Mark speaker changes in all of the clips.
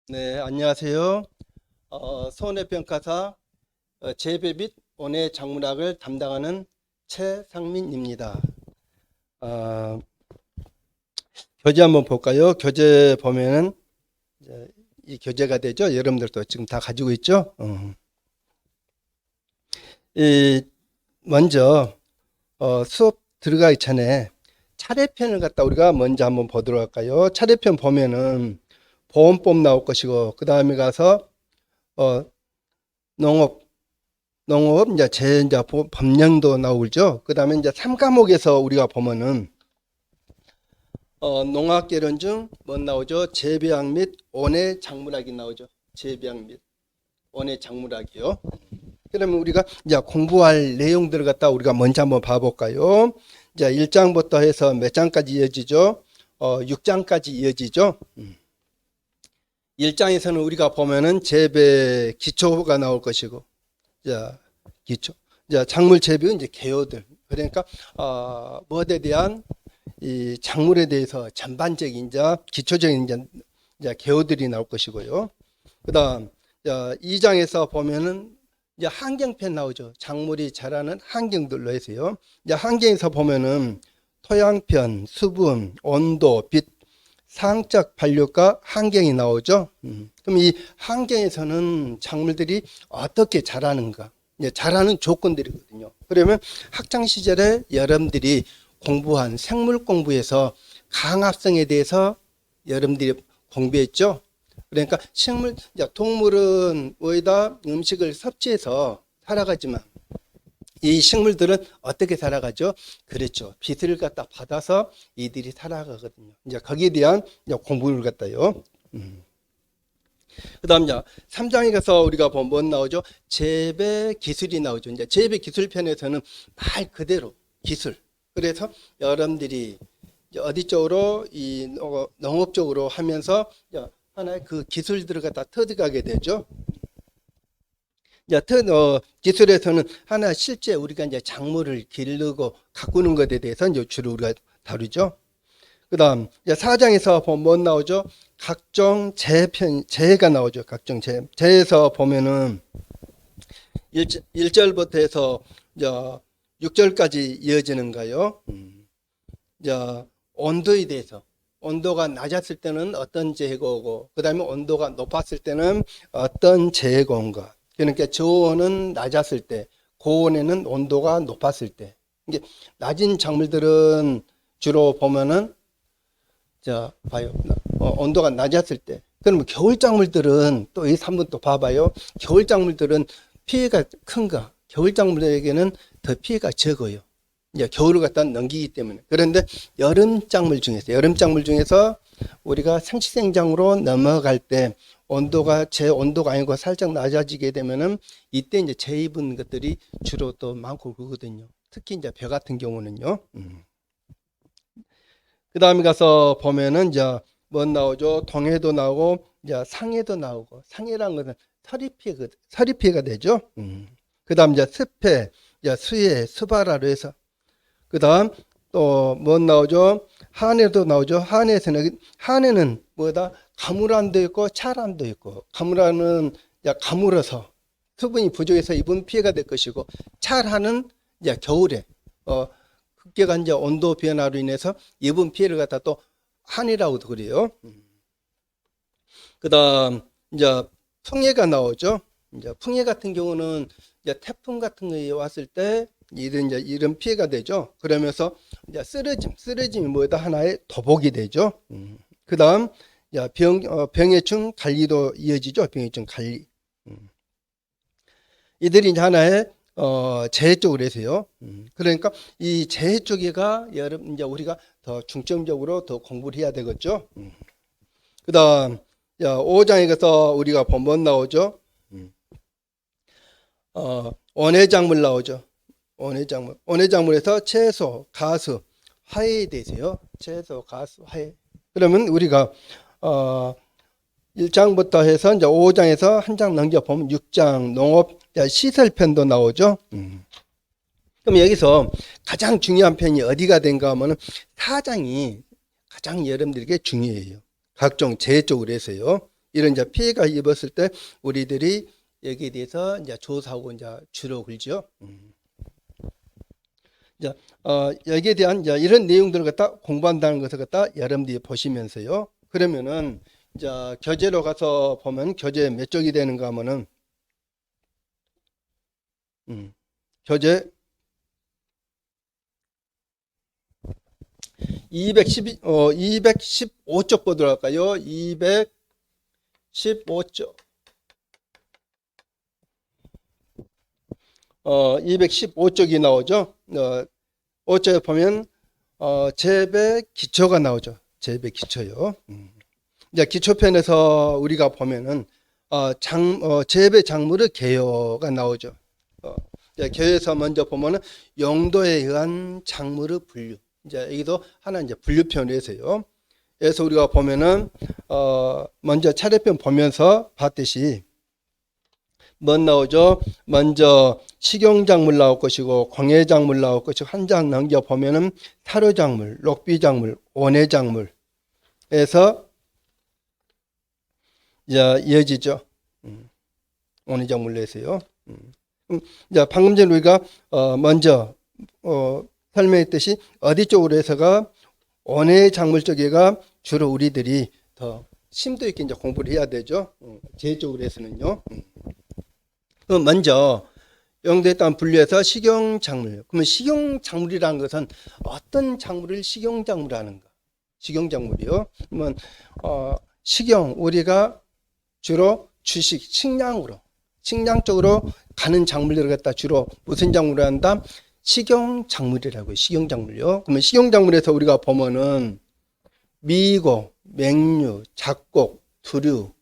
Speaker 1: 네, 안녕하세요. 손해평가사 재배 및 원예 작물학을 담당하는 최상민입니다. 어, 교재 한번 볼까요? 교재 보면은 이제 이 교재가 되죠. 여러분들도 지금 다 가지고 있죠. 이 먼저 수업 들어가기 전에 차례편을 갖다 우리가 먼저 한번 보도록 할까요? 차례편 보면은 보험법 나올 것이고 그 다음에 가서 어, 농업 이제 법령도 나오죠. 그 다음에 이제 3과목에서 우리가 보면은 농학개론 중 뭐 나오죠? 재배학 및 원예 작물학이 나오죠. 재배학 및 원예 작물학이요. 그러면 우리가 이제 공부할 내용들을 갖다 우리가 먼저 한번 봐볼까요? 이제 1장부터 해서 몇 장까지 이어지죠? 6장까지 이어지죠. 1장에서는 우리가 보면은 재배 기초가 나올 것이고, 자, 기초. 자, 작물 재배는 이제 개요들. 그러니까, 무엇에 대한 이 작물에 대해서 전반적인 기초적인 개요들이 나올 것이고요. 그 다음, 2장에서 보면은 이제 환경편 나오죠. 작물이 자라는 환경들로 해서요. 이제 환경에서 보면은 토양편, 수분, 온도, 빛, 상적 발육과 환경이 나오죠. 그럼 이 환경에서는 작물들이 어떻게 자라는가? 자라는 조건들이거든요. 그러면 학창 시절에 여러분들이 공부한 생물 공부에서 강합성에 대해서 여러분들이 공부했죠. 그러니까 동물은 뭐이다 음식을 섭취해서 살아가지만 이 식물들은 어떻게 살아가죠? 그렇죠. 빛을 갖다 받아서 이들이 살아가거든요. 이제 거기에 대한 공부를 갖다요. 그 다음, 3장에 가서 우리가 보면 뭐 나오죠? 재배 기술이 나오죠. 이제 재배 기술 편에서는 말 그대로 기술. 그래서 여러분들이 어디 쪽으로 이 농업 쪽으로 하면서 하나의 그 기술들을 갖다 터득하게 되죠. 기술에서는 하나 실제 우리가 이제 작물을 기르고 가꾸는 것에 대해서 이제 주로 우리가 다루죠. 그 다음, 4장에서 보면 뭐 나오죠? 각종 재해가 나오죠. 각종 재해. 재해에서 보면은 1절부터 해서 6절까지 이어지는가요? 온도에 대해서. 온도가 낮았을 때는 어떤 재해가 오고, 그 다음에 온도가 높았을 때는 어떤 재해가 온가. 그러니까 저온은 낮았을 때, 고온에는 온도가 높았을 때. 이게 낮은 작물들은 주로 보면은 봐요. 온도가 낮았을 때. 그러면 겨울 작물들은 또 이 3분 또 봐봐요. 겨울 작물들은 피해가 큰가? 겨울 작물에게는 더 피해가 적어요. 이제 겨울을 갖다 넘기기 때문에. 그런데 여름 작물 중에서 우리가 생식생장으로 넘어갈 때 제 온도가 아니고 살짝 낮아지게 되면은 이때 이제 재 입은 것들이 주로 또 많고 그러거든요. 특히 이제 벼 같은 경우는요. 그 다음에 가서 보면은 뭐 나오죠? 동해도 나오고 상해도 나오고, 상해라는 것은 서리 피해가 되죠. 그 다음 습해, 수해, 수발화로 해서. 그 다음 또 뭐 나오죠? 한해도 나오죠. 한해는 뭐다? 가물안도 있고 찰안도 있고, 가물안은 가물어서 수분이 부족해서 입은 피해가 될 것이고, 찰한은 겨울에 급격한 온도 변화로 인해서 입은 피해를 갖다 또 한이라고도 그래요. 그 다음 풍해가 나오죠. 풍해 같은 경우는 태풍 같은 거 왔을 때 이런 피해가 되죠. 그러면서 쓰러짐이 뭐다? 하나의 도복이 되죠. 그 다음 병해충 관리도 이어지죠. 병해충 관리. 이들이 이제 하나의 재해 쪽으로 해서요. 그러니까 이 재해 쪽에가 이제 우리가 더 중점적으로 더 공부를 해야 되겠죠. 그 다음 5장에 가서 우리가 보면 나오죠. 원예작물 나오죠. 원예작물에서 채소, 가수, 화해에 대해서요. 채소, 가수, 화해. 그러면 우리가 1장부터 해서 이제 5장에서 한 장 넘겨보면 6장 농업 시설편도 나오죠. 그럼 여기서 가장 중요한 편이 어디가 된가 하면은 4장이 가장 여러분들에게 중요해요. 각종 재해 쪽으로 해서요. 이런 이제 피해가 입었을 때 우리들이 여기에 대해서 이제 조사하고 이제 주로 그러죠. 이제 여기에 대한 이제 이런 내용들을 갖다 공부한다는 것을 갖다 여러분들이 보시면서요. 그러면은 이제 교재로 가서 보면 교재 몇 쪽이 되는가 하면은 교재 215쪽 보도록 할까요? 215쪽. 215쪽이 나오죠. 5쪽에 보면 재배 기초가 나오죠. 재배 기초요. 이제 기초편에서 우리가 보면은 재배 작물의 개요가 나오죠. 개요에서 먼저 보면은 용도에 의한 작물의 분류. 이제 여기도 하나 이제 분류편에서요. 그래서 우리가 보면은 먼저 차례편 보면서 봤듯이 뭐 나오죠? 먼저 식용작물 나올 것이고 공예작물 나올 것이고 한 장 넘겨 보면은 사료작물, 녹비작물, 원예작물에서 이제 이어지죠. 원예작물에서요. 이제 방금 전에 우리가 먼저 설명했듯이 어디 쪽으로 해서가 원예작물 쪽에가 주로 우리들이 더 심도 있게 이제 공부를 해야 되죠. 제 쪽으로 해서는요. 그럼 먼저 용도에 따른 분류해서 식용작물. 그러면 식용작물이라는 것은 어떤 작물을 식용작물하는가? 식용작물이요. 그러면 식용 우리가 주로 주식 식량 쪽으로 가는 작물들을 갖다 주로 무슨 작물을 한다? 식용작물이라고요. 식용작물요. 그러면 식용작물에서 우리가 보면은 미고, 맹류, 잡곡, 두류,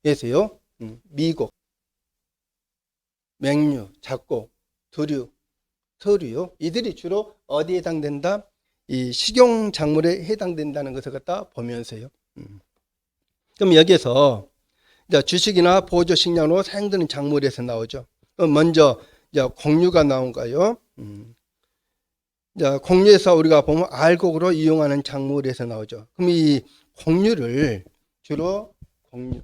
Speaker 1: 서류에서요. 미고, 맹류, 잡곡, 두류, 서류요. 이들이 주로 어디에 해당된다? 이 식용작물에 해당된다는 것을 갖다 보면서요. 그럼 여기에서 이제 주식이나 보조식량으로 사용되는 작물에서 나오죠. 그럼 먼저 이제 곡류가 나온가요? 이제 곡류에서 우리가 보면 알곡으로 이용하는 작물에서 나오죠. 그럼 이 곡류를 주로 곡류요.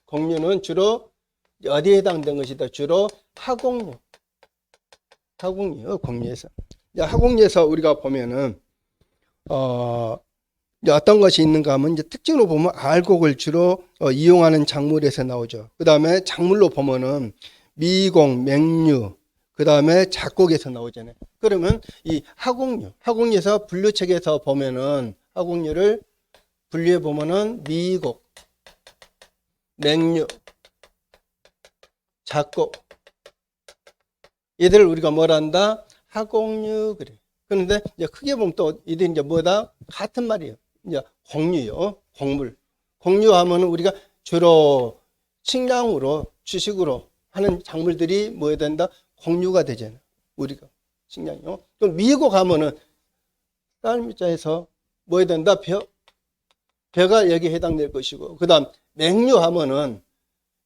Speaker 1: 곡류는 주로 어디에 해당된 것이다? 주로 하곡류, 곡류에서. 하곡류에서 우리가 보면은 어떤 것이 있는가 하면 이제 특징으로 보면 알곡을 주로 이용하는 작물에서 나오죠. 그 다음에 작물로 보면은 미곡, 맹류, 그 다음에 잡곡에서 나오잖아요. 그러면 이 하곡류에서 분류책에서 보면은 하곡류를 분류해 보면은 미곡, 맹류, 잡곡 얘들을 우리가 뭐라 한다? 하곡류 그래. 그런데 이제 크게 보면 또 이들이 이제 뭐다? 같은 말이에요. 이제 곡류요, 곡물. 곡류하면은 우리가 주로 식량으로 주식으로 하는 작물들이 뭐야 된다? 곡류가 되잖아요. 우리가 식량이요. 그럼 미국 하면은 쌀미자에서 뭐야 된다? 벼가 여기에 해당될 것이고, 그다음 맹류 하면은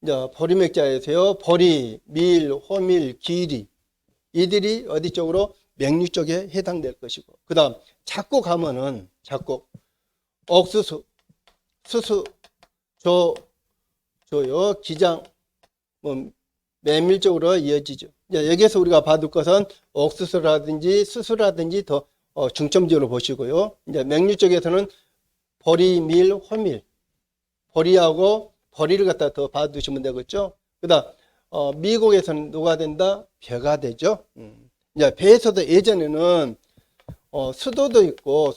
Speaker 1: 이제 보리맥자에서요. 보리, 밀, 호밀, 기리 이들이 어디 쪽으로? 맹류 쪽에 해당될 것이고, 그다음 잡곡 하면은 잡곡 옥수수, 수수, 조요, 기장, 뭐 메밀적으로 이어지죠. 여기에서 우리가 봐둘 것은 옥수수라든지 수수라든지 더 중점적으로 보시고요. 이제 맹류 쪽에서는 보리, 밀, 호밀, 보리하고 보리를 갖다 더 봐두시면 되겠죠. 그다음 미국에서는 누가 된다? 벼가 되죠. 이제 벼에서도 예전에는 수도도 있고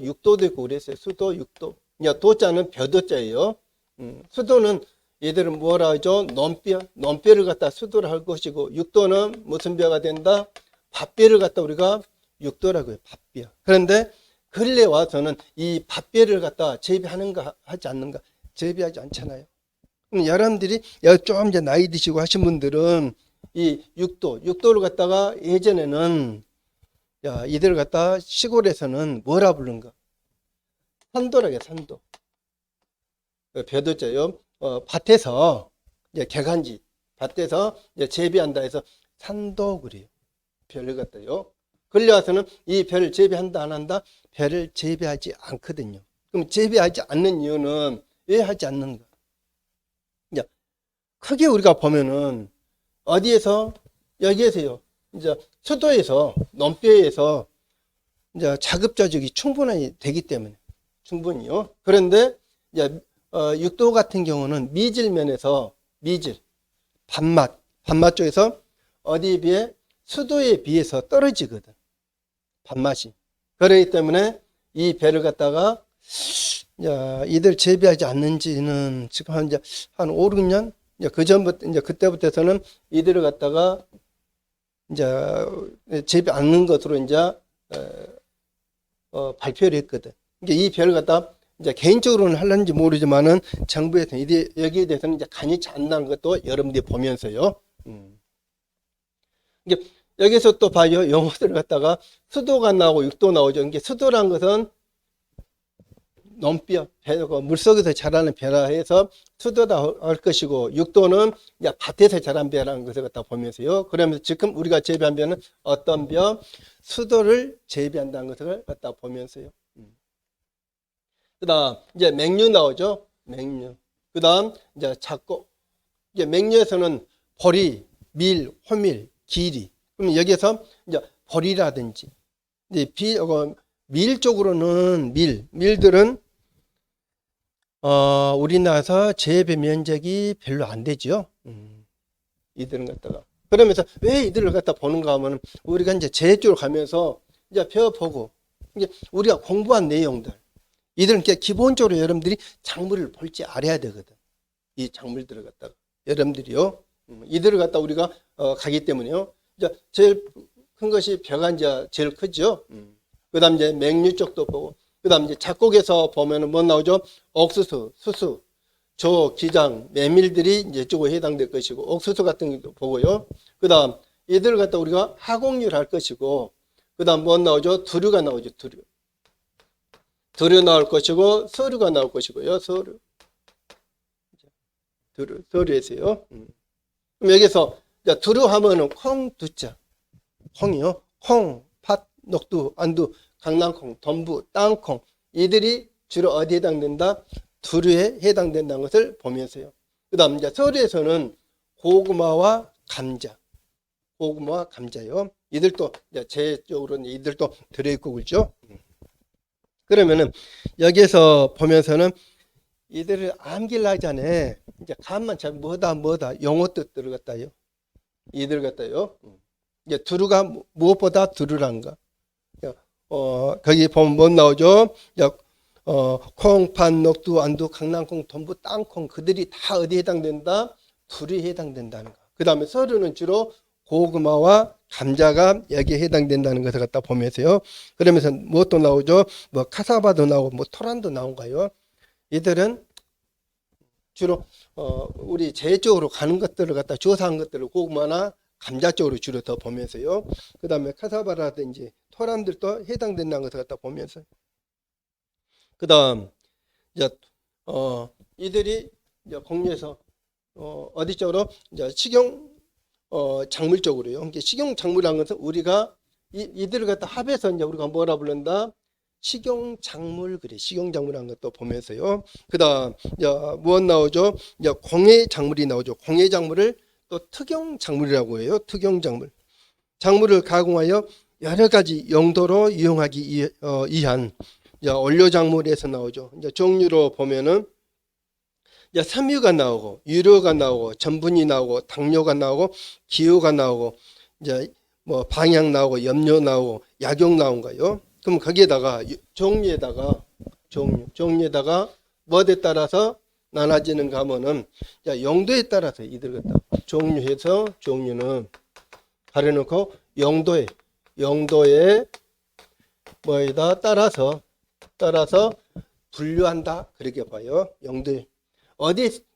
Speaker 1: 육도도 있고 그랬어요. 수도, 육도. 이제 도자는 벼도자예요. 수도는 얘들은 뭐라 하죠? 논벼를 갖다 수도를 할 것이고, 육도는 무슨 벼가 된다? 밭벼를 갖다 우리가 육도라고 해요. 밭벼. 그런데 근래 와서는 이 밭벼를 갖다 재배하는가 하지 않는가? 재배하지 않잖아요. 여러분들이 좀 이제 나이 드시고 하신 분들은 이 육도를 갖다가 예전에는 이들을 갖다 시골에서는 뭐라 부르는가? 산도라고 해요. 산도. 벼도자요. 밭에서 이제 개간지 밭에서 이제 재배한다 해서 산도 그래요. 벼를 갖다요. 근래 와서는 이 벼를 재배한다 안 한다? 벼를 재배하지 않거든요. 그럼 재배하지 않는 이유는 왜 하지 않는가? 이제 크게 우리가 보면은 어디에서 여기에서요. 이제 수도에서 논뼈에서 이제 자급자족이 충분히 되기 때문에 충분히요. 그런데 이제 육도 같은 경우는 미질면에서 미질 밥맛 쪽에서 어디에 비해 수도에 비해서 떨어지거든. 밥맛이. 그렇기 때문에 이 배를 갖다가 이들 재배하지 않는지는 지금 한 5, 6년 그 전부터 이제 그때부터 해서는 이들을 갖다가 이제 재배 않는 것으로 이제 발표를 했거든. 그러니까 이 배를 갖다 이제 개인적으로는 하려는지 모르지만은 정부에서 여기에 대해서는 이제 간이 찬다는 것도 여러분들이 보면서요. 이게 여기서 또 봐요. 용어들을 갖다가 수도가 나오고 육도 나오죠. 이게 수도란 것은 논뼈, 물속에서 자라는 배라 해서 수도다 할 것이고, 육도는 이제 밭에서 자란 배라는 것을 갖다 보면서요. 그러면서 지금 우리가 재배한 배는 어떤 벼? 수도를 재배한다는 것을 갖다 보면서요. 그 다음, 이제 맹류 나오죠. 맹류. 그 다음, 이제 작고, 이제 맹류에서는 보리, 밀, 호밀, 기리. 그럼 여기에서 이제 보리라든지, 이제 밀 쪽으로는 밀들은 우리나라에서 재배 면적이 별로 안 되죠. 이들은 갖다가. 그러면서 왜 이들을 갖다 보는가 하면 우리가 이제 재해 쪽으로 가면서 이제 배워보고 이제 우리가 공부한 내용들 이들은 기본적으로 여러분들이 작물을 볼 줄 알아야 되거든. 이 작물들을 갖다가 여러분들이요. 이들을 갖다 우리가 가기 때문에요. 이제 제일 큰 것이 벼가 이제 제일 크죠. 그다음 이제 맹류 쪽도 보고. 그 다음 이제 작곡에서 보면은 뭐 나오죠? 옥수수, 수수, 조, 기장, 메밀들이 이제 쪽으로 해당될 것이고, 옥수수 같은 것도 보고요. 그 다음, 얘들을 갖다 우리가 하곡류를 할 것이고, 그 다음 뭐 나오죠? 두류가 나오죠, 두류. 두류 나올 것이고, 서류가 나올 것이고요, 서류. 서류에서요. 그럼 여기서, 두류 하면은 콩, 두자. 콩이요. 콩, 팥, 녹두, 안두. 강낭콩, 덤부, 땅콩 이들이 주로 어디에 해당된다? 두류에 해당된다는 것을 보면서요. 그 다음 이제 서류에서는 고구마와 감자, 고구마와 감자요. 이들도 이제 제 쪽으로는 이들도 들어있고 그렇죠. 그러면은 여기에서 보면서는 이들을 암기를 하기 전에 이제 감만 잘 뭐다 용어 뜻들을 갖다요. 이들 갖다요. 이제 두류가 무엇보다 두류란가? 거기 보면 뭐 나오죠? 콩, 팥, 녹두, 안두, 강낭콩, 덤부, 땅콩 그들이 다 어디에 해당된다? 두류에 해당된다는 거. 그 다음에 서류는 주로 고구마와 감자가 여기에 해당된다는 것을 갖다 보면서요. 그러면서 무엇도 나오죠? 뭐 카사바도 나오고 뭐 토란도 나온가요? 이들은 주로 우리 제 쪽으로 가는 것들을 갖다 조사한 것들을 고구마나 감자 쪽으로 주로 더 보면서요. 그 다음에 카사바라든지 토란들도 해당된다는 것을 갖다 보면서 그 다음 이제 이들이 이제 공유에서 어디 쪽으로 이제 식용 작물 쪽으로요. 그러니까 식용 작물이라는 것은 우리가 이들을 갖다 합해서 이제 우리가 뭐라 부른다? 식용 작물 그래. 식용 작물이라는 것도 보면서요. 그 다음 무엇 나오죠? 이제 공예 작물이 나오죠. 공예 작물을 또 특용 작물이라고 해요. 특용 작물. 작물을 가공하여 여러 가지 용도로 이용하기 위한 원료 작물에서 나오죠. 이제 종류로 보면은 이제 섬유가 나오고 유료가 나오고 전분이 나오고 당뇨가 나오고 기호가 나오고 이제 뭐 방향 나오고 염료 나오고 약용 나온가요? 그럼 거기에다가 종류에다가 뭐에 따라서 나눠지는가 하면은 용도에 따라서 이들 갖다 종류해서 종류는 가려놓고 용도에 뭐에다 따라서 분류한다 그렇게 봐요.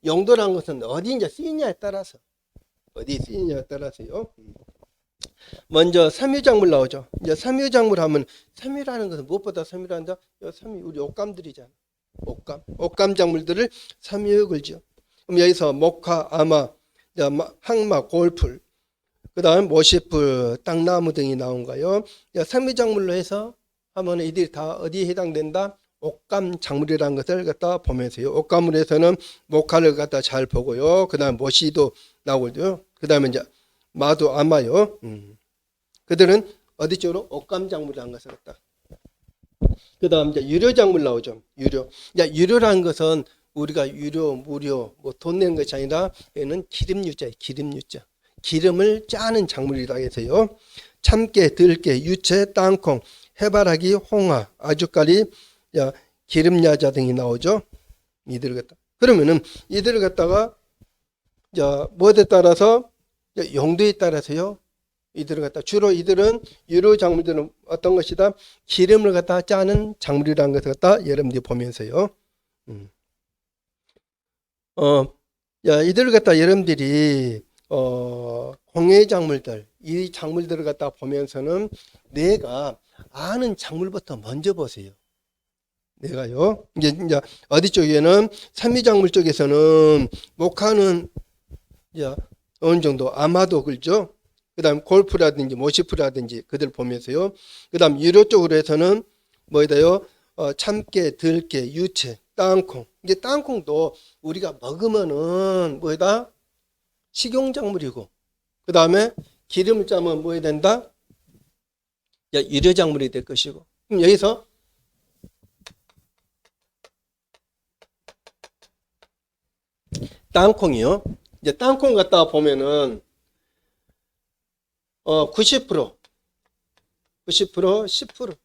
Speaker 1: 용도란 것은 어디 이제 쓰이냐에 따라서 따라서요. 먼저 섬유작물 나오죠. 이제 섬유작물 하면 섬유라는 것은 무엇보다 섬유란다? 섬유 우리 옷감들이잖아. 옷감 작물들을 섬유 걸죠. 그럼 여기서 목화, 아마, 항마, 골풀, 그 다음 모시풀, 땅나무 등이 나온가요? 섬유작물로 해서 하면 이들이 다 어디에 해당된다? 옥감 작물이라는 것을 갖다 보면서요. 옥감물에서는 목화를 갖다 잘 보고요. 그다음 모시도 나오고요. 그다음에 이제 마도 아마요. 그들은 어디 쪽으로 옥감 작물이라는 것을 갖다. 그다음 이제 유료 작물 나오죠. 유료. 이제 유료라는 것은 우리가 유료, 무료, 뭐 돈 내는 것이 아니라 얘는 기름유자예요. 기름유자. 기름을 짜는 작물이라 해서요. 참깨, 들깨, 유채, 땅콩, 해바라기, 홍화, 아주까리, 기름야자 등이 나오죠. 이들을 갖다. 그러면은 이들을 갖다가 뭐에 따라서 용도에 따라서요. 이들을 갖다 주로 이들은 유료 작물들은 어떤 것이다? 기름을 갖다 짜는 작물이라는 것을 갖다 여러분들이 보면서요. 이들을 갖다 여러분들이 공예 작물들, 이 작물들을 갖다 보면서는 내가 아는 작물부터 먼저 보세요. 내가요. 이제 어디 쪽에는 삼미작물 쪽에서는 목화는 어느 정도 아마도 그렇죠. 그다음 골프라든지 모시프라든지 그들 보면서요. 그다음 유료 쪽으로 해서는 뭐이다요? 참깨, 들깨, 유채, 땅콩. 이제 땅콩도 우리가 먹으면은 뭐이다? 식용작물이고. 그다음에 기름을 짜면 뭐 해야 된다? 유료작물이 될 것이고. 그럼 여기서 땅콩이요. 이제 땅콩 갖다가 보면은 90%, 10%.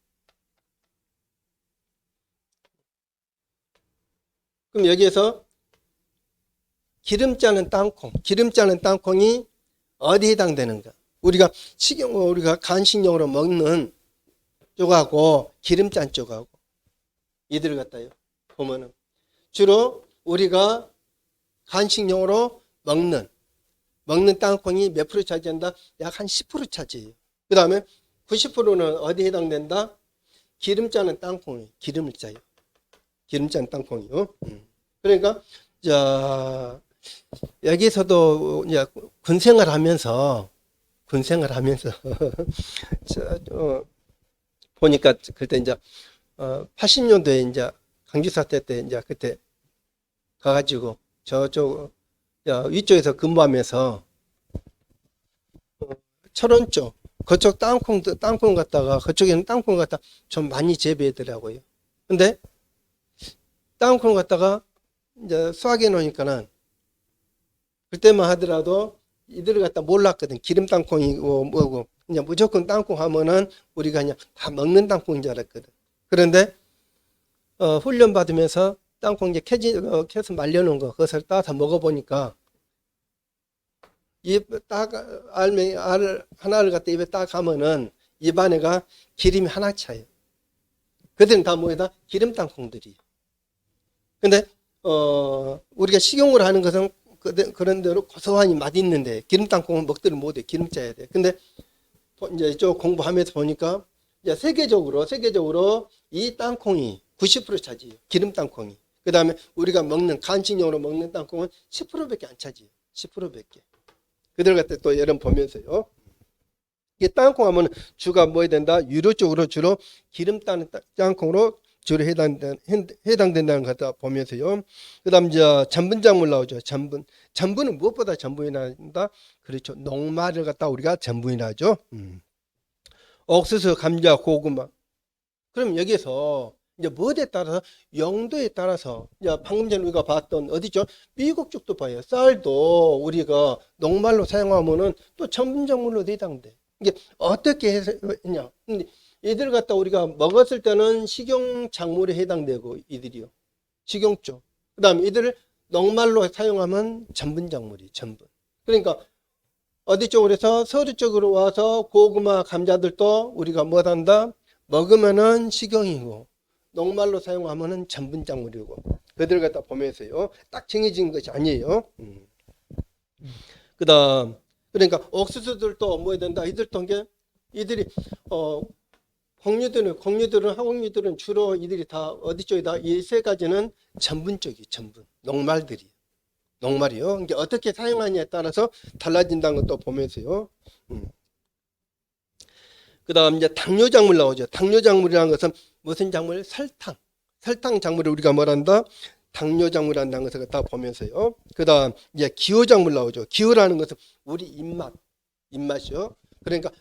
Speaker 1: 그럼 여기에서 기름 짜는 땅콩이 어디에 해당되는가? 우리가 간식용으로 먹는 쪽하고 기름 짠 쪽하고 이들을 갖다요. 보면은 주로 우리가 간식용으로 먹는 땅콩이 몇 프로 차지한다? 약 한 10% 차지해요. 그 다음에 90%는 어디에 해당된다? 기름 짜는 땅콩이 기름을 짜요. 기름 짜는 땅콩이요. 그러니까 여기서도 이제 군생활 하면서 보니까 그때 이제 80년도에 이제 강주 사태 때 이제 그때 가가지고 저쪽 위쪽에서 근무하면서 철원 쪽 그쪽 땅콩 갖다가 그쪽에는 땅콩 갖다 좀 많이 재배하더라고요. 근데 땅콩 갖다가 이제 수확해 놓으니까는 그때만 하더라도 이들을 갖다 몰랐거든. 기름 땅콩이고 뭐고 그냥 무조건 땅콩 하면은 우리가 그냥 다 먹는 땅콩인 줄 알았거든. 그런데 훈련 받으면서 땅콩 이제 캐서 말려놓은 거 그것을 따서 먹어보니까 알 하나를 갖다 입에 딱 하면은 입안에가 기름이 하나 차요. 그들은 다 뭐에다 기름 땅콩들이. 근데 우리가 식용으로 하는 것은 그런 대로 고소하니 맛있는데 기름 땅콩은 먹지를 못해. 기름 짜야 돼. 근데 이제 저 공부하면서 보니까 이제 세계적으로 이 땅콩이 90% 차지해요. 기름 땅콩이. 그 다음에 우리가 먹는 간식용으로 먹는 땅콩은 10%밖에 안 차지해요. 10%밖에. 그들 갖다 또 여러분 보면서요. 이게 땅콩 하면 주가 뭐 해야 된다? 유료 쪽으로 주로 기름 따는 땅콩으로 주로 해당된다는 것 같다 보면서요. 그 다음 이제 전분작물 나오죠. 전분은 무엇보다 전분이 나온다? 그렇죠. 녹말을 갖다 우리가 전분이 나죠. 옥수수, 감자, 고구마. 그럼 여기서 이제 뭐에 따라서 용도에 따라서 이제 방금 전에 우리가 봤던 어디죠? 미국 쪽도 봐요. 쌀도 우리가 녹말로 사용하면은 또 전분작물로 해당돼. 이게 어떻게 했냐? 이들 갖다 우리가 먹었을 때는 식용 작물에 해당되고 이들이요. 식용 쪽. 그다음 이들을 녹말로 사용하면 전분 작물이 전분. 그러니까 어디 쪽으로 해서 서류 쪽으로 와서 고구마, 감자들도 우리가 뭐 한다? 먹으면은 식용이고 녹말로 사용하면은 전분 작물이고 그들 갖다 보면서요. 딱 정해진 것이 아니에요. 그다음 그러니까 옥수수들도 뭐 해야 된다? 이들이 공유들은 화공유들은 주로 이들이 다 어디 쪽이다? 이 세 가지는 전분 쪽이 전분 녹말이요. 이게 어떻게 사용하냐에 따라서 달라진다는 것도 보면서요. 그다음 이제 당뇨작물 나오죠. 당뇨작물이라는 것은 무슨 작물? 설탕. 설탕 작물을 우리가 뭐란다? 당뇨 작물이라는 것을 갖다 보면서요. 그다음 이제 기호 작물 나오죠. 기호라는 것은 우리 입맛이요. 그러니까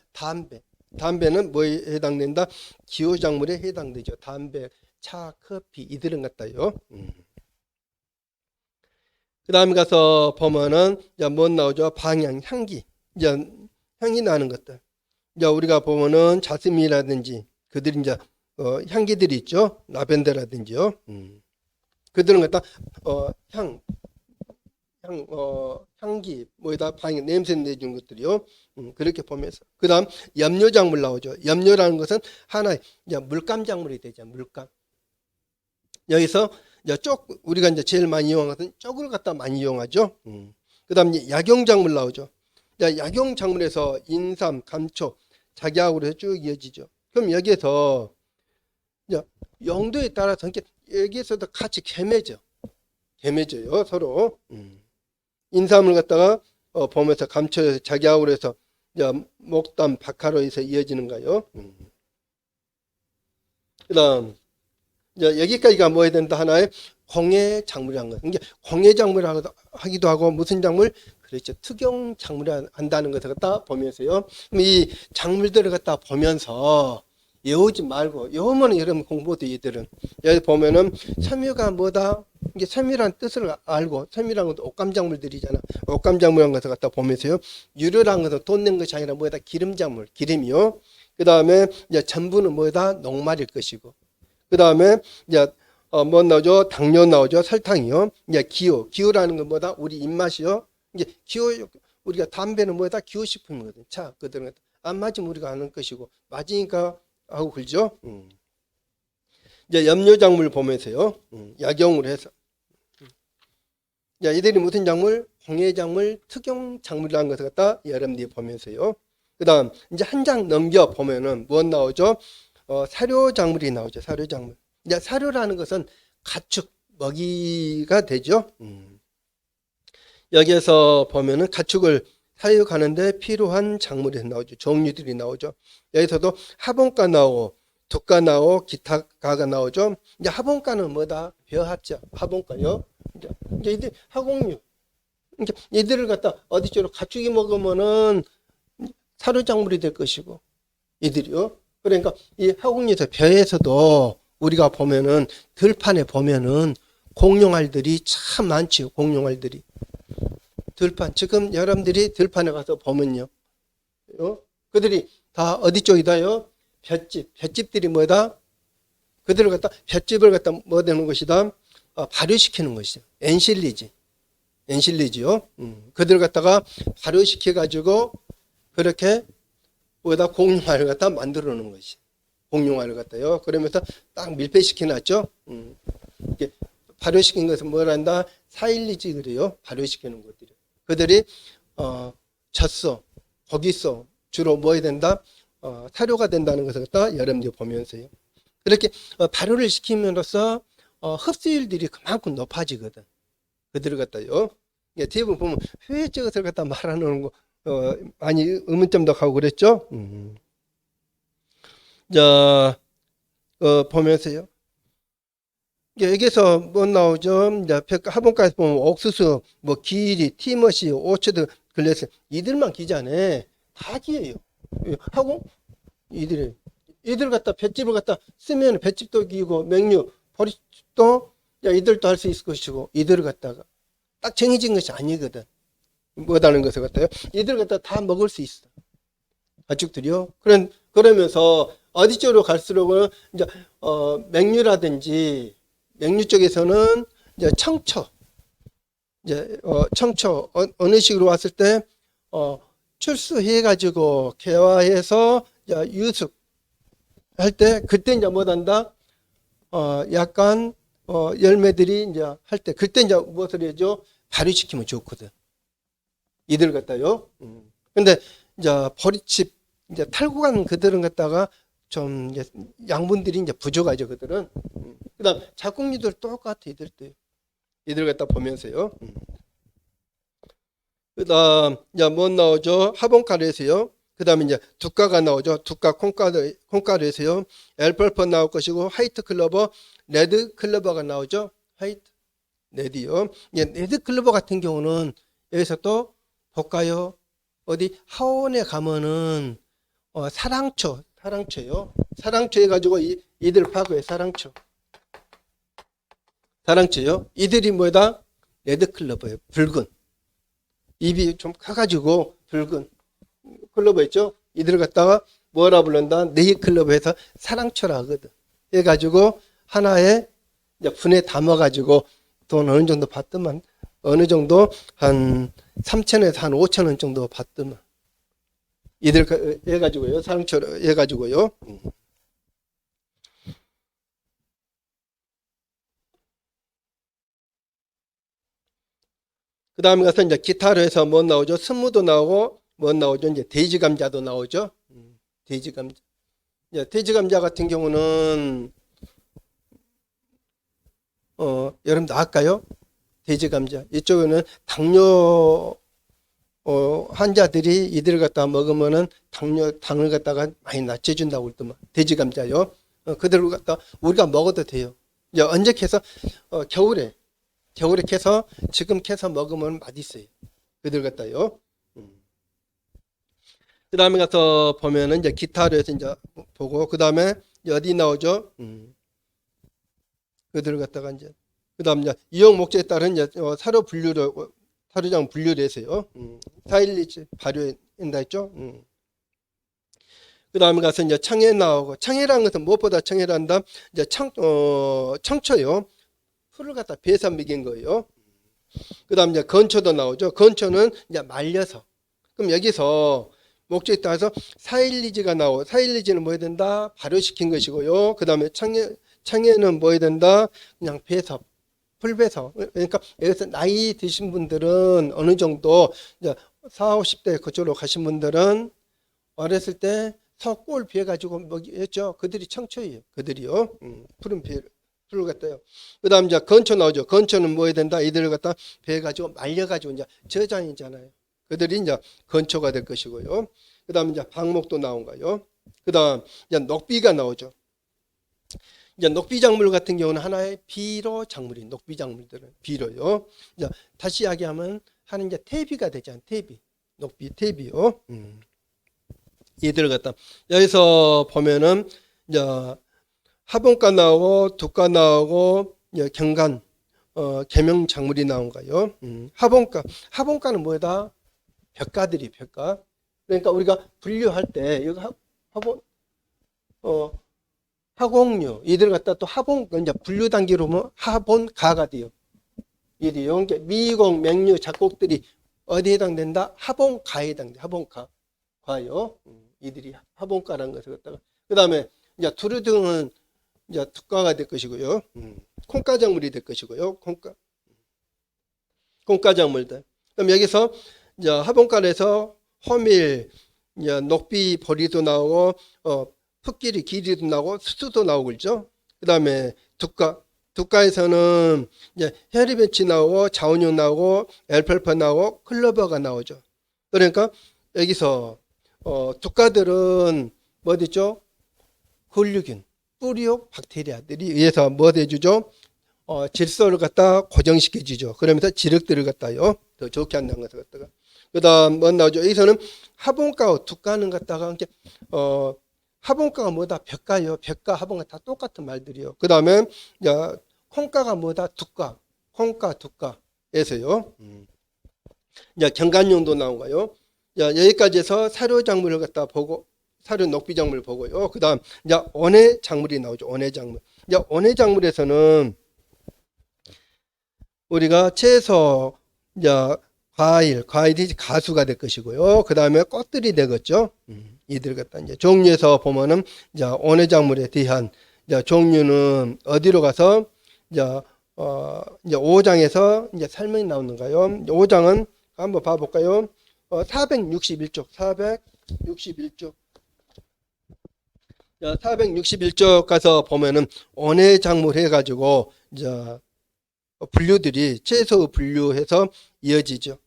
Speaker 1: 담배는 뭐에 해당된다? 기호 작물에 해당되죠. 담배, 차, 커피 이들은 같다요. 그다음에 가서 보면은 이제 뭐 나오죠? 방향, 향기. 이제 향이 나는 것들. 이제 우리가 보면은 자스민이라든지 그들이 이제 향기들이 있죠. 라벤더라든지요. 그들은 갖다 향기 뭐에다 방향 냄새 내준 것들이요. 그렇게 보면서 그다음 염료 작물 나오죠. 염료라는 것은 하나의 이제 물감 작물이 되죠. 물감. 여기서 이제 우리가 이제 제일 많이 이용하는 것은 쪽을 갖다 많이 이용하죠. 그다음 이제 약용 작물 나오죠. 약용 작물에서 인삼, 감초, 작약으로 해서 쭉 이어지죠. 그럼 여기에서 이제 용도에 따라서 여기에서도 같이 개매져요 서로. 인삼을 갖다가 보면서 감초에서 작약으로 해서 이제 목담, 박하로 해서 이어지는가요? 그다음 이제 여기까지가 뭐 해야 된다 하나의 공예 작물이라는 것. 이게 공예 작물이라고 하기도 하고 무슨 작물? 그렇죠. 특용 작물을 한다는 것을 갖다 보면서요. 이 작물들을 갖다 보면서 외우지 말고 외우면 여러분 공부도 이들은 여기 보면은 섬유가 뭐다? 이게 섬유란 뜻을 알고 섬유란 것도 옷감 작물들이잖아. 옷감 작물이라는 것을 갖다 보면서요. 유료라는 것은 돈 낸 것이 아니라 뭐다? 기름 작물, 기름이요. 그 다음에 이제 전부는 뭐다? 녹말일 것이고. 그 다음에 이제 뭐 나오죠? 당뇨 나오죠? 설탕이요. 이제 기호라는 건 뭐다? 우리 입맛이요. 이제 기호 우리가 담배는 뭐다? 기호식품이거든. 차 그들은 안 맞으면 우리가 아는 것이고 맞으니까 하고 그러죠. 이제 염료작물 보면서요. 약용으로 해서 이들이 무슨 작물? 공예작물, 특용작물이라는 것을 갖다 여러분들이 보면서요. 그 다음 이제 한 장 넘겨 보면은 뭐 나오죠? 사료작물이 나오죠. 사료작물. 이제 사료라는 것은 가축 먹이가 되죠. 여기에서 보면은 가축을 사육하는데 필요한 작물이 나오죠. 종류들이 나오죠. 여기서도 하본가 나오고 독가 나오고 기타가가 나오죠. 이제 하본가는 뭐다? 벼합죠. 하본가요. 이제 이들 하공류. 이제 이들을 갖다 어디쪽으로 가축이 먹으면은 사료작물이 될 것이고 이들이요. 그러니까 이 하공류에서 벼에서도 우리가 보면은 들판에 보면은 공룡알들이 참 많지요. 공룡알들이. 들판 지금 여러분들이 들판에 가서 보면요, 그들이 다 어디 쪽이다요? 볏집들이 뭐다? 그들을 갖다 볏집을 갖다 뭐 되는 것이다? 발효시키는 것이죠. 엔실리지요. 그들을 갖다가 발효시켜 가지고 그렇게 뭐다 공룡알을 갖다 만들어 놓은 것이. 공룡알을 갖다요. 그러면서 딱 밀폐시켜 놨죠. 이렇게 발효시킨 것은 뭐란다? 사일리지 그래요. 발효시키는 것들이. 그들이 젖소, 고기소 주로 뭐 해야 된다? 사료가 된다는 것을 갖다 여러분들이 보면서요. 그렇게 발효를 시킴으로써 흡수율들이 그만큼 높아지거든. 그들을 갖다요. 대부분 보면 회적 것을 갖다 말하는 거 많이 의문점도 가고 그랬죠. 자, 보면서요. 여기서 뭐 나오죠? 이제 하본가에서 보면 옥수수, 뭐 기리, 티머시, 오처드, 글래스 이들만 기자네. 다 기예요. 하고 이들 갖다 볏집을 갖다 쓰면 볏집도 기고 맹류, 보리집도 이들도 할 수 있을 것이고 이들을 갖다가 딱 정해진 것이 아니거든. 뭐다는 것을 갖다요. 이들 갖다 다 먹을 수 있어. 가축들이요. 그러면서 어디 쪽으로 갈수록은 이제 맹류라든지 맹류 쪽에서는 이제 청초 어느 식으로 왔을 때 출수해 가지고 개화해서 유숙 할 때 그때 이제 뭐단다 약간 열매들이 이제 할 때 그때 이제 무엇을 해죠? 발효시키면 좋거든. 이들 갖다요. 근데 이제 보리칩 이제 탈고 간 그들은 갖다가 좀 이제 양분들이 이제 부족하죠. 그들은. 그다음 작곡류들 똑같아. 이들 갖다 보면서요. 그다음 이제 뭐 나오죠? 하본카레에서요. 그 다음에 이제 두가가 나오죠. 두가 콩가루에서요. 엘펄퍼 나올 것이고, 화이트 클로버, 레드 클로버가 나오죠. 화이트, 레드요. 이제 레드 클로버 같은 경우는 여기서 또 볼까요? 어디 하원에 가면은 사랑초요. 사랑초 해가지고 이들 파고요. 사랑초요. 이들이 뭐다? 레드 클로버예요. 붉은. 입이 좀 커가지고 붉은 클로버 있죠? 이들을 갖다가 뭐라 부른다? 네이 클로버 해서 사랑초라 하거든. 해가지고 하나에 이제 분에 담아가지고 돈 어느 정도 받더만, 어느 정도 한 3,000원에서 한 5,000원 정도 받더만. 이들 해가지고요. 사랑초로 해가지고요. 그 다음에 가서 이제 기타로 해서 뭐 나오죠? 스무도 나오고, 뭐 나오죠? 이제 돼지 감자도 나오죠? 돼지 감자. 이제 돼지 감자 같은 경우는, 여러분도 아까요? 돼지 감자. 이쪽에는 당뇨, 환자들이 이들을 갖다가 먹으면은 당을 갖다가 많이 낮춰준다고 그러더만. 돼지 감자요. 그대로 갖다 우리가 먹어도 돼요. 이제 언제 캐서, 겨울에 캐서 지금 캐서 먹으면 맛있어요. 그들 갖다요. 그 다음에 가서 보면은 이제 기타로 해서 이제 보고, 그 다음에 어디 나오죠? 그들 갖다가 이제, 그 다음 이제 이용 목적에 따른 이제 사료장 분류를 해서요. 사일리지 발효한다 했죠. 그 다음에 가서 이제 청해 나오고, 청해라는 것은 무엇보다 청해란다? 이제 청초요. 풀을 갖다 배서 먹인 거예요. 그 다음 이제 건초도 나오죠. 건초는 이제 말려서. 그럼 여기서 목적에 따라서 사일리지가 나오고, 사일리지는 뭐 해야 된다? 발효시킨 것이고요. 그 다음에 청해는 뭐 해야 된다? 그냥 배서, 풀배서. 그러니까 여기서 나이 드신 분들은 어느 정도 이제 40, 50대 그쪽으로 가신 분들은 어렸을 때 서골 비해가지고 먹였죠. 그들이 청초예요. 그들이요. 푸른 풀을 갖다요. 그 다음 이제 건초 나오죠. 건초는 뭐 해야 된다? 이들을 갖다 배가지고 말려가지고 이제 저장이잖아요. 그들이 이제 건초가 될 것이고요. 그 다음 이제 방목도 나온가요. 그 다음 이제 녹비가 나오죠. 이제 녹비작물 같은 경우는 하나의 비료 작물이, 녹비작물들은 비료요. 이제 다시 이야기하면 하는 이제 퇴비가 되잖아요. 퇴비, 녹비, 퇴비요. 이들을 갖다 여기서 보면은 이제 화분가 나오고 두가 나오고 이제 경간, 계명 작물이 나온가요. 화분가는 뭐다? 벽가들이 벽가. 그러니까 우리가 분류할 때 여기 화분, 화공류 이들 갖다 또 화분 이제 분류 단계로 뭐 화분가가 돼요. 이리요. 미공, 맹류, 작곡들이 어디에 해당된다? 화분가에 해당돼. 화분가, 과요. 이들이 화분가라는 것을 갖다가. 그 다음에 이제 두루 등은 이제 두가가 될 것이고요. 콩가 작물이 될 것이고요. 콩가 작물들. 그럼 여기서 이제 화분가에서 호밀, 이제 녹비 보리도 나오고, 풋길이 길이도 나오고, 수수도 나오고 그렇죠. 그 다음에 두가에서는 이제 헤리벤치 나오고, 자원유 나오고, 엘펠퍼 나오고, 클로버가 나오죠. 그러니까 여기서 두가들은 뭐 되죠? 굴류균, 뿌리옥 박테리아들이 의해서 뭐 해주죠? 질소를 갖다 고정시켜 주죠. 그러면서 지력들을 갖다요 더 좋게 한다는 것을 갖다가. 그 다음 뭐 나오죠? 여기서는 화분가와 두가는 갖다가 이렇게 화분가가 뭐다? 벽가요. 벽가, 화분가 다 똑같은 말들이요. 그 다음에 콩가가 뭐다? 두가, 콩가, 두가에서요. 이제 경관용도 나온가요? 여기까지 해서 사료작물을 갖다 보고, 사료 녹비작물 보고요. 그 다음 이제 원해작물이 나오죠. 원해작물. 이제 원해작물에서는 우리가 채소, 이제 과일이 가수가 될 것이고요. 그 다음에 꽃들이 되겠죠. 이들 갖다 이제 종류에서 보면은 이제 원해작물에 대한 이제 종류는 어디로 가서 이제 5장에서 이제 설명이 나오는가요? 5장은 한번 봐볼까요? 461쪽, 461쪽. 461쪽 가서 보면은 원해작물 해가지고 이제 분류들이 채소 분류해서 이어지죠.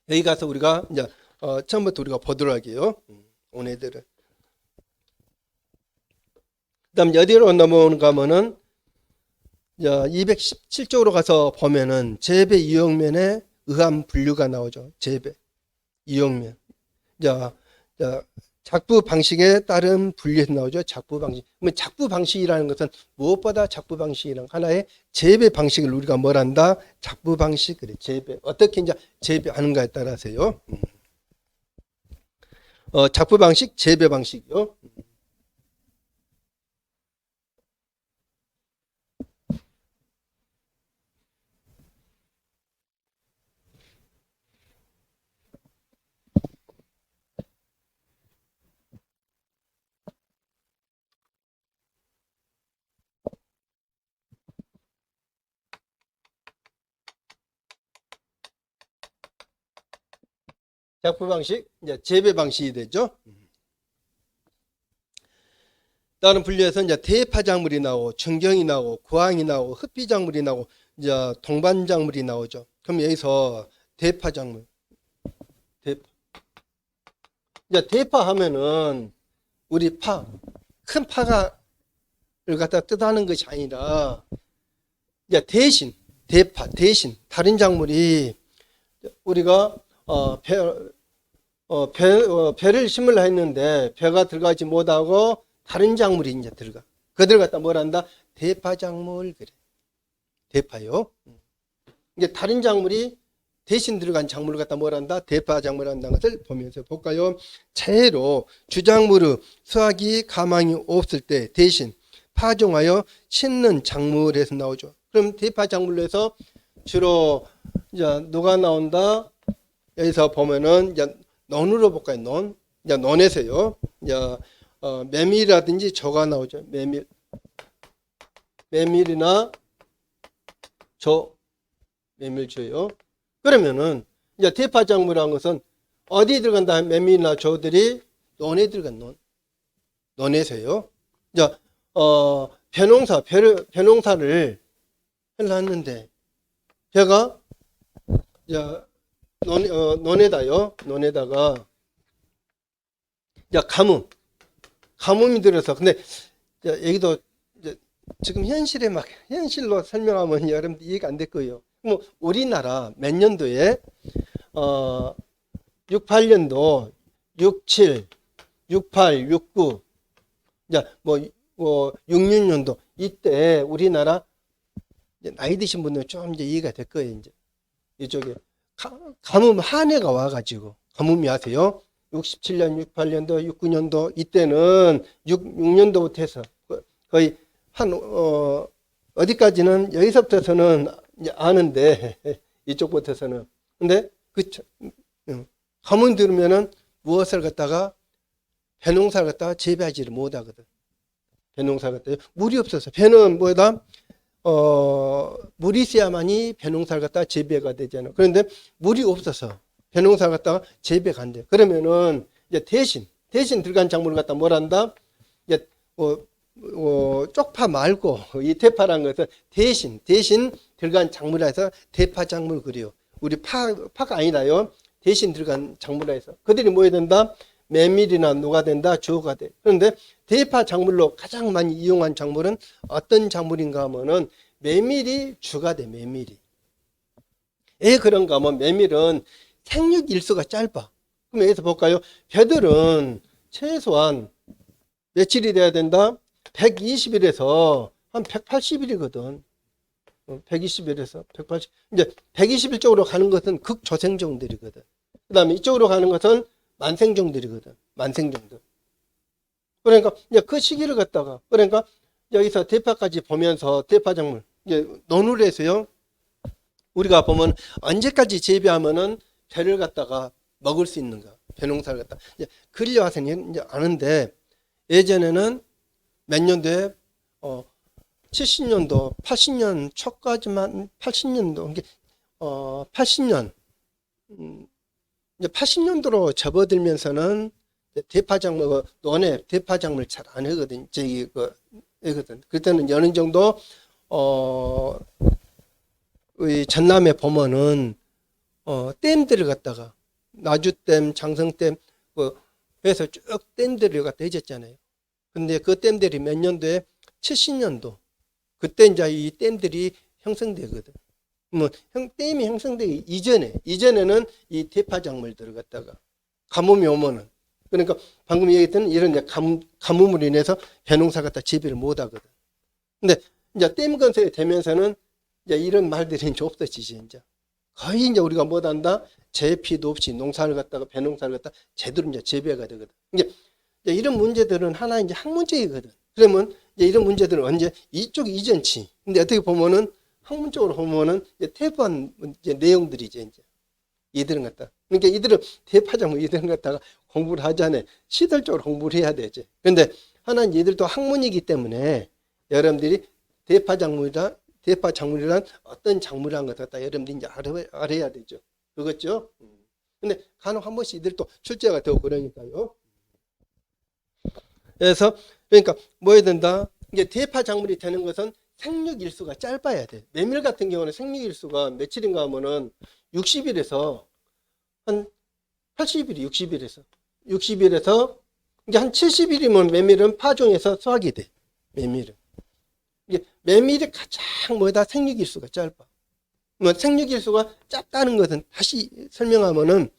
Speaker 1: 여기 가서 우리가 이제 처음부터 우리가 보도록 할게요. 오늘들은. 그다음 어디로 넘어오는가 하면은 217쪽으로 가서 보면은 재배 이용면에 의한 분류가 나오죠. 재배 이용면. 자, 작부 방식에 따른 분류에서 나오죠. 작부 방식. 그러면 작부 방식이라는 것은 무엇보다 작부 방식이란 하나의 재배 방식을 우리가 뭘 한다? 작부 방식. 그래. 재배. 어떻게 이제 재배하는가에 따라서요. 작부 방식, 재배 방식이요. 작부 방식, 이제 재배 방식이 되죠. 다른 분류에서 이제 대파작물이 나오고, 청경이 나오고, 구황이 나오고, 흑비작물이 나오고, 이제 동반작물이 나오죠. 그럼 여기서 대파작물, 대파. 이제 대파 하면은 우리 큰 파가를 갖다 뜻하는 것이 아니라, 이제 대신 대신 다른 작물이 우리가 배를 심으려 했는데 배가 들어가지 못하고 다른 작물이 이제 들어가. 그들 갖다 뭘 한다? 대파 작물. 그래. 대파요. 이게 다른 작물이 대신 들어간 작물을 갖다 뭘 한다? 대파 작물 한다는 것을 보면서 볼까요? 차례로 주작물의 수확이 가망이 없을 때 대신 파종하여 심는 작물에서 나오죠. 그럼 대파 작물로 해서 주로 이제 누가 나온다? 여기서 보면은 이제 논으로 볼까요? 논. 이제 논에서요. 이제 메밀이라든지 저가 나오죠. 메밀이나 메밀조요. 그러면은 이제 대파 작물이라는 것은 어디 들어간다? 메밀이나 저들이 논에 들어간 논에서요. 이제 벼농사를 했는데 제가 이제 논에다가 이제 가뭄이 들어서 근데 여기도 지금 현실로 설명하면 여러분들 이해가 안 될 거예요. 뭐 우리나라 몇 년도에 68년도 67, 68, 69 이제 뭐 66년도 이때 우리나라 나이 드신 분들은 좀 이제 이해가 될 거예요. 이제 이쪽에 가뭄 한 해가 와가지고 가뭄이 하세요. 67년, 68년도, 69년도 이때는 6년도부터 해서 거의 한 어디까지는 여기서부터서는 이제 아는데 이쪽부터서는 근데 가뭄 들으면은 무엇을 갖다가 벼농사를 갖다가 재배하지를 못하거든. 벼농사를 갖다가 물이 없어서 배는 뭐다? 물이 있어야만이 벼농사를 갖다가 재배가 되잖아. 그런데 물이 없어서 벼농사를 갖다가 재배가 안 돼. 그러면은 이제 대신 들어간 작물을 갖다 뭘 한다? 이제 쪽파 말고 이 대파라는 것은 대신 들어간 작물이라 해서 대파 작물 그래요. 우리 파가 아니라요. 대신 들어간 작물이라 해서 그들이 뭐 해야 된다? 메밀이나 노가 된다, 주어가 돼. 그런데 대파 작물로 가장 많이 이용한 작물은 어떤 작물인가 하면은 메밀이 주가 돼, 메밀이. 왜 그런가 하면 메밀은 생육 일수가 짧아. 그럼 여기서 볼까요? 벼들은 최소한 며칠이 돼야 된다? 120일에서 한 180일이거든. 120일에서 180. 이제 120일 쪽으로 가는 것은 극조생종들이거든. 그 다음에 이쪽으로 가는 것은 만생종들이거든. 만생종들. 그러니까 이제 그 시기를 갖다가 그러니까 여기서 대파까지 보면서 대파 작물 이제 논을 해서요. 우리가 보면 언제까지 재배하면은 배를 갖다가 먹을 수 있는가? 벼농사를 갖다 이제 근려와서는 이제 아는데 예전에는 몇 년도에 70년도, 80년 초까지만 80년도 이게 80년 이제 80년도로 접어들면서는 대파작물 논에 대파작물 잘 안 하거든. 저기 이거든. 그때는 어느 정도 이 전남에 보면은 댐들을 갖다가 나주댐, 장성댐 그 해서 쭉 댐들이 갖다 해줬잖아요. 근데 그 댐들이 몇 년도에 70년도 그때 이제 이 댐들이 형성되거든. 뭐 댐이 형성되기 이전에는 이 대파작물 들어갔다가 가뭄이 오면은 그러니까 방금 얘기했던 이런 이제 가뭄으로 인해서 벼농사 갖다 재배를 못 하거든. 근데 이제 댐 건설이 되면서는 이제 이런 말들이 이제 없어지지 이제. 거의 이제 우리가 못 한다. 재피도 없이 농사를 갖다가 벼농사를 갖다 제대로 이제 재배가 되거든. 이제 이런 문제들은 하나 이제 학문적이거든. 그러면 이제 이런 문제들은 언제 이쪽 이전치. 근데 어떻게 보면은 학문적으로 보면은 이제 태부한 이제 내용들이지 이제. 이들은 갖다. 그러니까 이들은 대파작물 이들은 갖다가 공부를 하자네. 시들적으로 공부를 해야 되지. 그런데 하나는 이들도 학문이기 때문에 여러분들이 대파작물이란 어떤 작물이라는 것을 갖다 여러분들이 이제 알아야 되죠. 그렇죠? 근데 간혹 한 번씩 이들 또 출제가 되고 그러니까요. 그래서 그러니까 뭐 해야 된다? 이게 대파작물이 되는 것은 생육일수가 짧아야 돼. 메밀 같은 경우는 생육일수가 며칠인가 하면은 60일에서 한 80일, 60일에서 이제 한 70일이면 메밀은 파종해서 수확이 돼. 메밀은. 이게 메밀이 가장 뭐다 생육일수가 짧아. 뭐 생육일수가 짧다는 것은 다시 설명하면은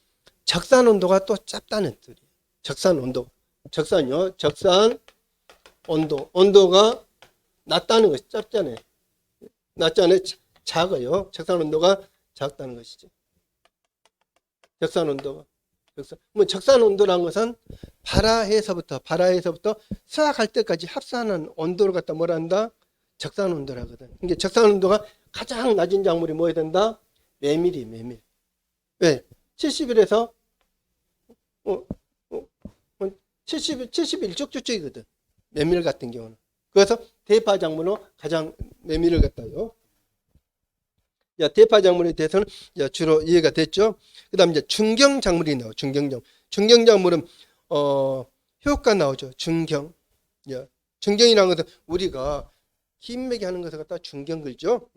Speaker 1: 적산 온도가 또 짧다는 뜻이에요. 적산 온도. 적산 온도가 낮다는 것이 짧잖아요. 낮잖아요. 작아요. 적산 온도가 작다는 것이죠. 적산 온도가. 적산 온도라는 것은 발화해서부터 수확할 때까지 합산한 온도를 갖다 뭐라 한다? 적산 온도라거든. 그러니까 적산 온도가 가장 낮은 작물이 뭐 해야 된다? 메밀. 왜? 70일에서 70일 쭉쭉쭉이거든. 메밀 같은 경우는. 그래서 대파 작물로 가장 메밀을 갖다요. 대파 작물에 대해서는 주로 이해가 됐죠. 그 다음에 이제 중경 작물이 나와요. 중경 작물은 효과 나오죠. 중경. 중경이라는 것은 우리가 김매기 하는 것을 갖다 중경 걸죠.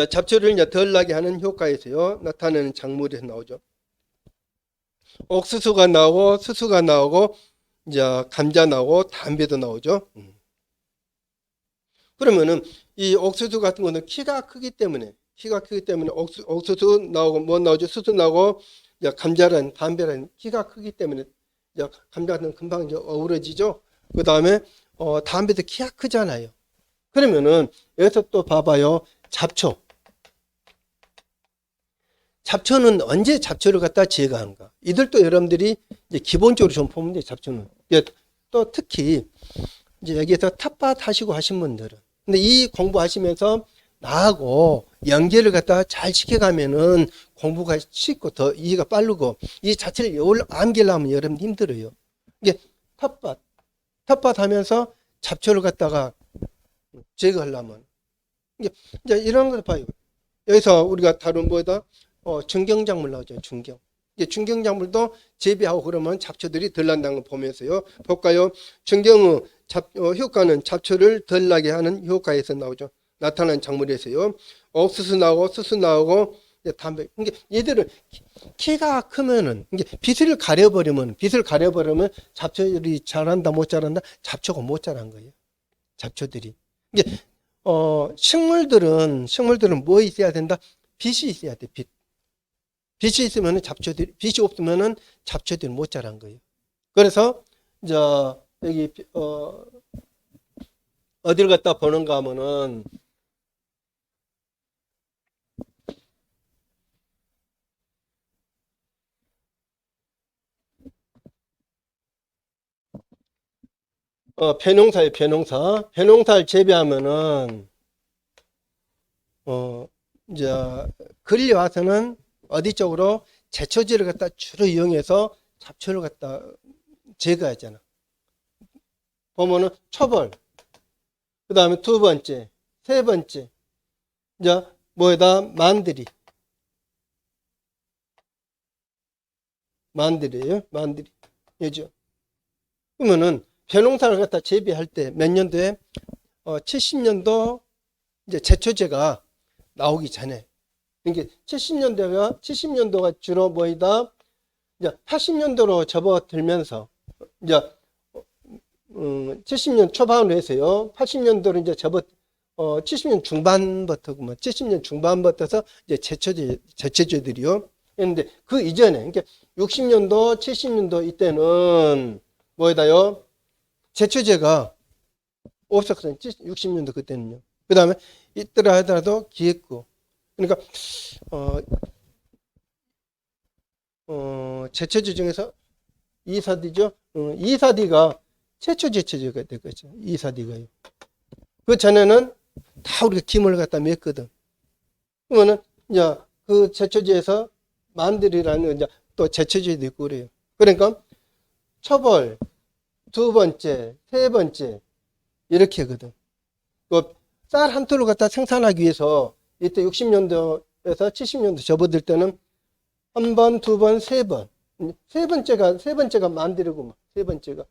Speaker 1: 잡초를 덜 나게 하는 효과에서요 나타나는 작물이 나오죠. 옥수수가 나오고 수수가 나오고 이제 감자 나오고 담배도 나오죠. 그러면은 이 옥수수 같은 거는 키가 크기 때문에 옥수수 나오고 뭐 나오죠? 수수 나오고 이제 감자란 담배란 키가 크기 때문에 이제 감자는 금방 이제 어우러지죠. 그 다음에 담배도 키가 크잖아요. 그러면은 여기서 또 봐봐요. 잡초는 언제 잡초를 갖다 제거하는가? 이들도 여러분들이 이제 기본적으로 좀 보면 돼요. 잡초는. 또 특히 이제 여기에서 텃밭 하시고 하신 분들은 근데 이 공부하시면서 나하고 연계를 갖다가 잘 시켜가면은 공부가 쉽고 더 이해가 빠르고 이 자체를 암기하려면 여러분 힘들어요. 이게 텃밭 하면서 잡초를 갖다가 제거하려면 이제 이런 걸 봐요. 여기서 우리가 다룬 뭐다? 중경작물 나오죠. 중경작물도 재배하고 그러면 잡초들이 덜 난다는 걸 보면서요. 볼까요? 중경의 효과는 잡초를 덜 나게 하는 효과에서 나오죠. 나타난 작물에서요. 옥수수 나오고 수수 나오고 담배. 그러니까 얘들은 키가 크면은 빛을 가려버리면 잡초들이 자란다 못 자란다? 잡초가 못 자란 거예요. 잡초들이. 식물들은 뭐 있어야 된다? 빛이 있어야 돼. 빛이 있으면 빛이 없으면은 잡초들이 못 자란 거예요. 그래서 이제 여기 어디를 갖다 보는가 하면은 벼농사예요. 벼농사를 재배하면은 이제 근리 와서는 어디 쪽으로 제초제를 갖다 주로 이용해서 잡초를 갖다 제거하잖아. 보면은 초벌, 그 다음에 두 번째, 세 번째, 이제 뭐에다 만들이에요. 예죠. 그러면은 벼농사를 갖다 재배할 때 몇 년도에 70년도 이제 제초제가 나오기 전에 이게 70년도가 주로 뭐이다? 이제 80년도로 접어들면서, 이제, 70년 초반으로 해서요. 80년도로 이제 70년 중반부터, 70년 중반부터서 이제 제초제들이요. 했는데, 그 이전에, 그러니까 60년도, 70년도 이때는 뭐이다요? 제초제가 없었거든요. 60년도 그때는요. 그 다음에 있더라 하더라도 기획구. 그러니까, 제초제 중에서 2,4-D죠. 2,4-D가 최초 제초제가 됐겠죠. 2,4-D가요. 그 전에는 다 우리가 김을 갖다 맸거든. 그러면은, 이제 그 제초제에서 만들이라는 이제 또 제초제도 있고 그래요. 그러니까, 초벌, 두 번째, 세 번째, 이렇게 하거든. 쌀 한 톨을 갖다 생산하기 위해서 이때 60년도에서 70년도 접어들 때는 한 번, 두 번, 세 번. 세 번째가 만들고, 세 번째가.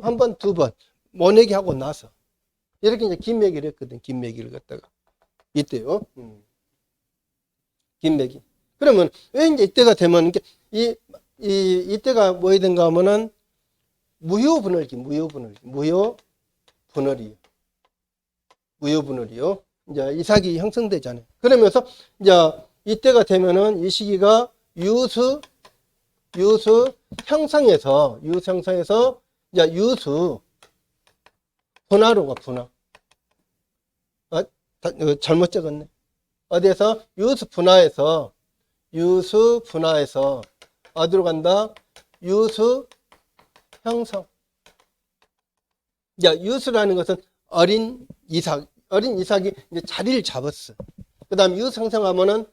Speaker 1: 한 번, 두 번. 모내기 하고 나서. 이렇게 이제 김매기를 했거든. 김매기를 갖다가. 이때요. 김매기. 그러면 왜 이제 이때가 되면, 이때가 뭐야 된가 하면은 무효분할기. 무효분할이요. 이제 이삭이 형성되잖아요. 그러면서 이제 이때가 되면은 이 시기가 유수 형성에서 이제 유수 분화로 가, 분화. 잘못 적었네. 어디에서? 유수 분화에서 어디로 간다? 유수 형성. 야, 유수라는 것은 어린 이삭이 이제 자리를 잡았어. 그 다음 유수 형성하면은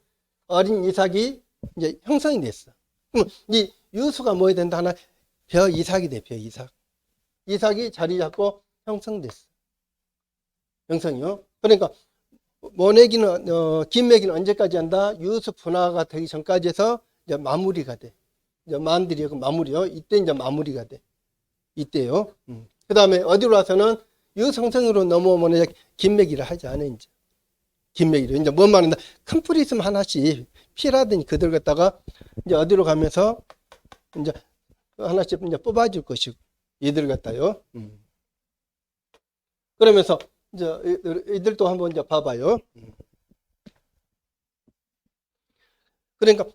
Speaker 1: 어린 이삭이 이제 형성이 됐어. 그럼 이 유수가 뭐야 된다? 하나, 벼 이삭이 돼, 벼 이삭. 이삭이 자리 잡고 형성됐어. 형성이요. 그러니까, 모내기는, 김매기는 언제까지 한다? 유수 분화가 되기 전까지 해서 이제 마무리가 돼. 이제 만들이고 마무리요. 이때 이제 마무리가 돼. 이때요. 그 다음에 어디로 와서는 유성성으로 넘어오면 이제 김매기를 하지 않아, 이제. 김매기를. 이제 뭔 말인가? 큰 풀이 있으면 하나씩 피라든지 그들 갖다가 이제 어디로 가면서 이제 하나씩 이제 뽑아줄 것이고, 이들 갖다요. 그러면서 이제 이들도 한번 이제 봐봐요. 그러니까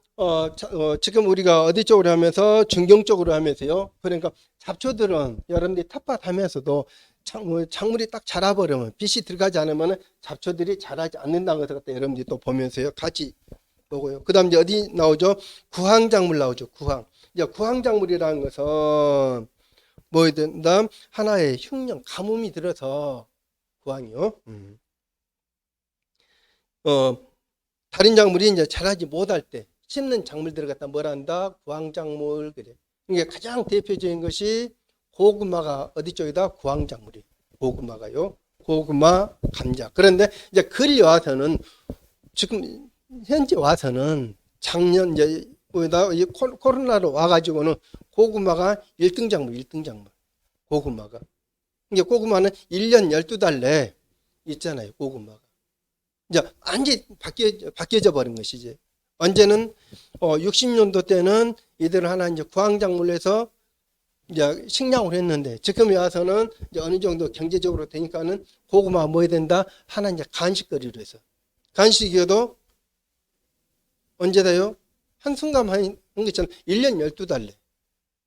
Speaker 1: 지금 우리가 어디 쪽으로 하면서 중경 쪽으로 하면서요. 그러니까 잡초들은 여러분들이 텃밭하면서도 작물이 딱 자라버리면 빛이 들어가지 않으면 잡초들이 자라지 않는다는 것을 갖다 여러분들이 또 보면서요. 같이 보고요. 그 다음 이제 어디 나오죠? 구황작물 나오죠. 이제 구황작물이라는 것은 뭐에 된다? 하나의 흉년, 가뭄이 들어서 구황이요. 다른 작물이 이제 자라지 못할 때 심는 작물들을 갖다 뭐라 한다? 구황작물. 그래. 이게 가장 대표적인 것이 고구마가 어디 쪽이다? 구황작물이. 고구마가요. 고구마, 감자. 그런데 이제 그리 와서는 지금 현재 와서는 작년 이제 뭐다 코로나로 와가지고는 고구마가 1등 작물. 고구마가. 이게 고구마는 1년 12달 내에 있잖아요. 고구마가. 이제 완전히 바뀌어져 버린 것이지. 언제는 60년도 때는 이들을 하나 이제 구황작물로 해서 이제 식량을 했는데 지금에 와서는 이제 어느 정도 경제적으로 되니까는 고구마 뭐 해야 된다? 하나 이제 간식거리로 해서. 간식이어도 언제 돼요? 한순간 한 것처럼 1년 12달 내.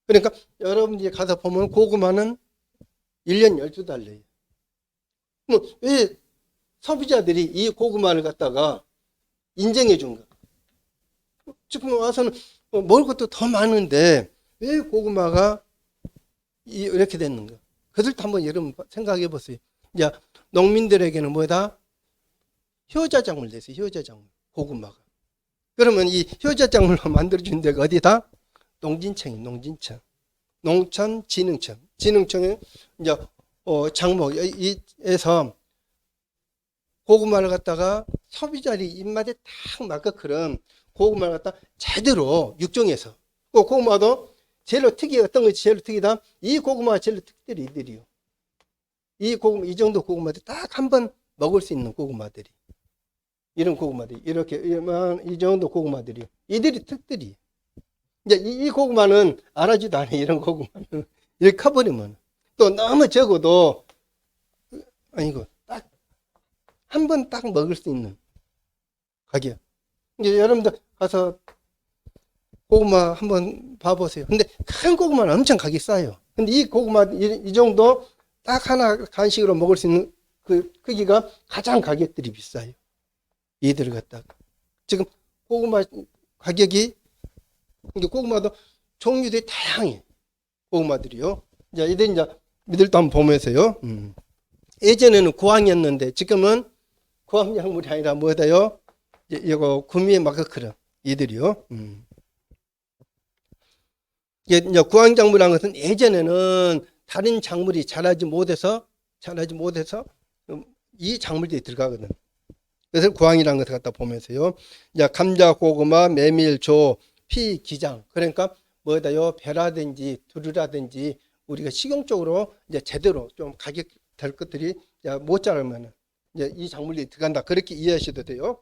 Speaker 1: 그러니까 여러분들이 가서 보면 고구마는 1년 12달 내요. 뭐 왜 소비자들이 이 고구마를 갖다가 인정해 준가? 지금 와서는 먹을 것도 더 많은데 왜 고구마가 이렇게 됐는가? 그들도 한번 여러분 생각해 보세요. 이제 농민들에게는 뭐다? 효자작물 됐어요. 효자작물. 고구마가. 그러면 이 효자작물로 만들어준 데가 어디다? 농진청이 농진청. 농촌진흥청. 진흥청에 이제 장목에서 고구마를 갖다가 소비자의 입맛에 딱 맞게 그런 고구마를 갖다 제대로 육종해서 고구마도 제일 특이 어떤 것이 제일 특이다? 이 고구마가 제일 특들이 이들이요. 이 정도 고구마들 딱 한 번 먹을 수 있는 고구마들이. 이런 고구마들이 이렇게 이 정도 고구마들이 이들이 특들이 이제 이 고구마는 알아지도 않아. 이런 고구마는 이렇게 커버리면 또 너무 적어도 아니고 딱 한 번 딱 먹을 수 있는 가격. 이제 여러분들 가서 고구마 한번 봐보세요. 근데 큰 고구마는 엄청 가격이 싸요. 근데 이 고구마 이 정도 딱 하나 간식으로 먹을 수 있는 그 크기가 가장 가격들이 비싸요. 얘들을 갖다가 지금 고구마 가격이 이게 고구마도 종류들이 다양해. 고구마들이요. 이제 이들도 한번 보면서요. 예전에는 구황이었는데 지금은 구황작물이 아니라 뭐다요? 이거 구미의 마크크럼 이들이요. 이제 구황작물이라는 것은 예전에는 다른 작물이 자라지 못해서 이 작물들이 들어가거든. 그래서 구황이라는 것을 갖다 보면서요. 이제 감자, 고구마, 메밀, 조, 피, 기장. 그러니까 뭐다요? 배라든지 두루라든지 우리가 식용적으로 이제 제대로 좀 가격 될 것들이 못 자라면 이제 이 작물이 들어간다. 그렇게 이해하셔도 돼요.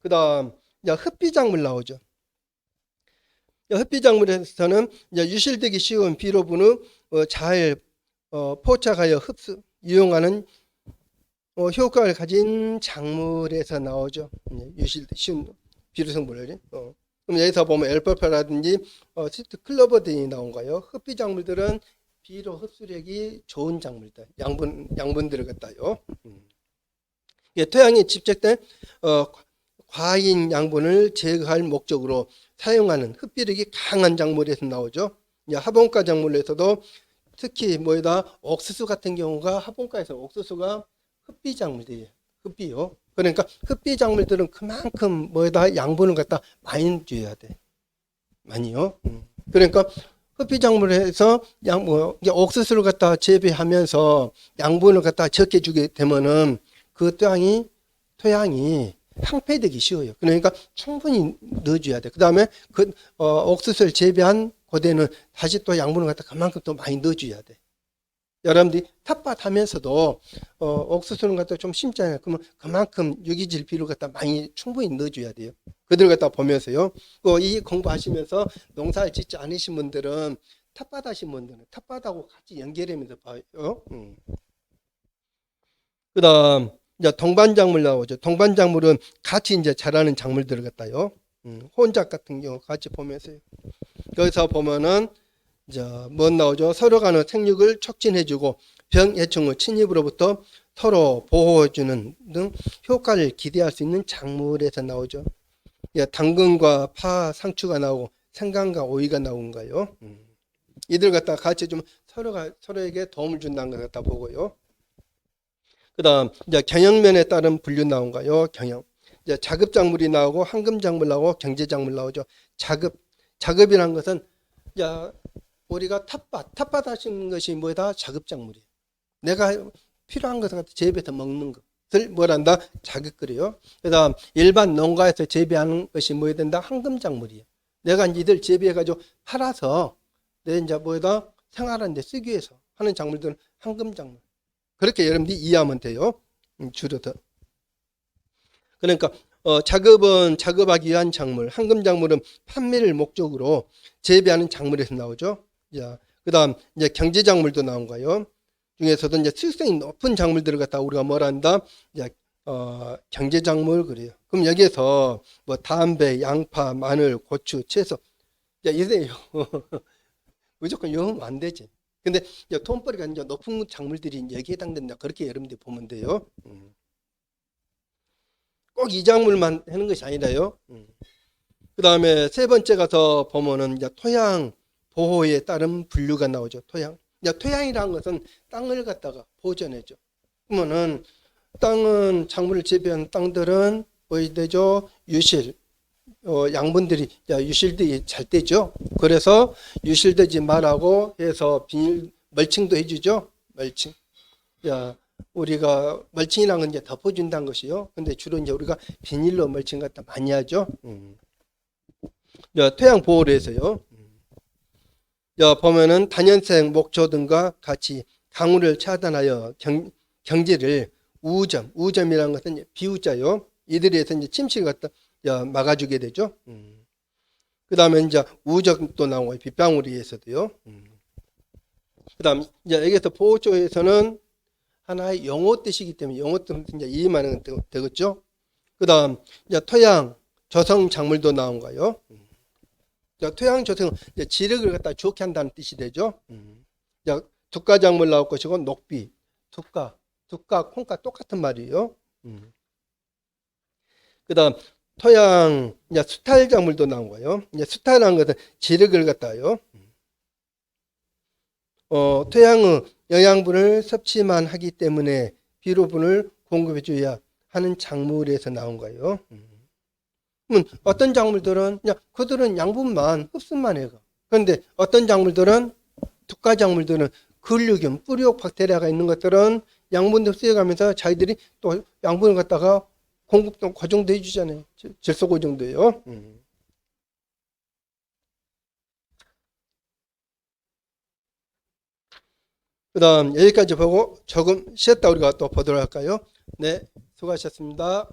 Speaker 1: 그다음 이제 흑비작물 나오죠. 흑비작물에서는 이제 유실되기 쉬운 비료분을 잘 포착하여 흡수 이용하는 효과를 가진 작물에서 나오죠. 유실되기 쉬운 비료 성분을. 그럼 여기서 보면 엘퍼파라든지 시트클로버 등이 나온가요? 흑비작물들은 비료 흡수력이 좋은 작물들, 양분들을 갖다요. 토양에 집적된 과인 양분을 제거할 목적으로 사용하는 흡비력이 강한 작물에서 나오죠. 하본가 작물에서도 특히 옥수수 같은 경우가 하본가에서 옥수수가 흡비작물들이에요. 흡비요. 그러니까 흡비작물들은 그만큼 양분을 갖다 많이 줘야 돼. 많이요. 그러니까 흡비작물에서 옥수수를 갖다 재배하면서 양분을 갖다 적게 주게 되면은 그 토양이 황폐되기 쉬워요. 그러니까 충분히 넣어줘야 돼. 그 다음에 옥수수를 재배한 고대는 다시 또 양분을 갖다 그만큼 또 많이 넣어줘야 돼. 여러분들이 텃밭 하면서도 옥수수는 갖다 좀 심잖아요. 그러면 그만큼 유기질 비료를 갖다 많이 충분히 넣어줘야 돼요. 그들 갖다 보면서요. 이 공부하시면서 농사를 짓지 않으신 분들은 텃밭 하신 분들은 텃밭하고 같이 연결하면서 봐요. 그 다음 이제 동반작물 나오죠. 동반작물은 같이 이제 자라는 작물들을 갖다요. 혼작 같은 경우 같이 보면서요. 여기서 보면은 이제 나오죠. 서로 간의 생육을 촉진해주고 병해충의 침입으로부터 서로 보호해주는 등 효과를 기대할 수 있는 작물에서 나오죠. 당근과 파, 상추가 나오고 생강과 오이가 나온가요. 이들 갖다가 같이 좀 서로에게 도움을 준다는 것 갖다 보고요. 그 다음 이제 경영면에 따른 분류 나온가요. 경영. 이제 자급작물이 나오고 황금작물 나오고 경제작물 나오죠. 자급이라는 것은 이제 우리가 텃밭 하시는 것이 뭐다? 자급작물이에요. 내가 필요한 것을 갖다 재배해서 먹는 것을 뭐란다? 자급거래요. 그 다음 일반 농가에서 재배하는 것이 뭐야 된다? 황금작물이에요. 내가 이들 재배해가지고 팔아서 내 이제 생활하는 데 쓰기 위해서 하는 작물들은 황금작물. 그렇게 여러분들이 이해하면 돼요. 줄여서. 그러니까 자급은 자급하기 위한 작물, 황금작물은 판매를 목적으로 재배하는 작물에서 나오죠. 그 다음 이제 경제작물도 나온 거예요. 중에서도 이제 수익성이 높은 작물들을 갖다 우리가 뭐란다? 경제작물 그래요. 그럼 여기에서 담배, 양파, 마늘, 고추, 채소 이래요. 무조건 영으면 안 되지. 근데 돈벌이가 이제 높은 작물들이 여기에 해당된다. 그렇게 여러분들이 보면 돼요. 꼭 이 작물만 하는 것이 아니라요. 그 다음에 세 번째 가서 보면은 이제 토양 보호에 따른 분류가 나오죠. 토양이라는 것은 땅을 갖다가 보존해줘. 그러면은 땅은 작물을 재배한 땅들은 뭐이 되죠? 양분들이 유실들이 잘 되죠. 그래서 유실되지 말라고 해서 비닐 멀칭도 해주죠. 멀칭. 우리가 멀칭이라는 건 이제 덮어준다는 것이요. 근데 주로 이제 우리가 비닐로 멀칭 갖다 많이 하죠. 토양 보호를 해서요. 보면은 단연생 목조 등과 같이 강우를 차단하여 경제를 우점이라는 것은 비우자요. 이들에서 이제 침식을 갖다 막아주게 되죠. 그 다음에 이제 우적도 나온 거예요. 빗방울에서도요. 그 다음 이제 여기서 보호 쪽에서는 하나의 영어 뜻이기 때문에 영어 뜻은 이제 이해하는 되겠죠. 그 다음 이제 토양, 저성 작물도 나온 거예요. 토양, 저성은 지력을 갖다 좋게 한다는 뜻이 되죠. 두가 작물 나올 것이고 녹비, 두가, 콩가 똑같은 말이에요. 그 다음 토양, 이제 수탈 작물도 나온 거예요. 이제 수탈한 것은 지력을 갖다요. 토양의 영양분을 섭취만 하기 때문에 비료분을 공급해 줘야 하는 작물에서 나온 거예요. 어떤 작물들은 그냥 그들은 양분만 흡수만 해요. 그런데 어떤 작물들은 두가 작물들은 근류균, 뿌리옥 박테리아가 있는 것들은 양분도 흡수해가면서 자기들이 또 양분을 갖다가 공급도 그 정도 해주잖아요. 질소 그 정도예요. 그 다음 여기까지 보고 조금 쉬었다 우리가 또 보도록 할까요? 네, 수고하셨습니다.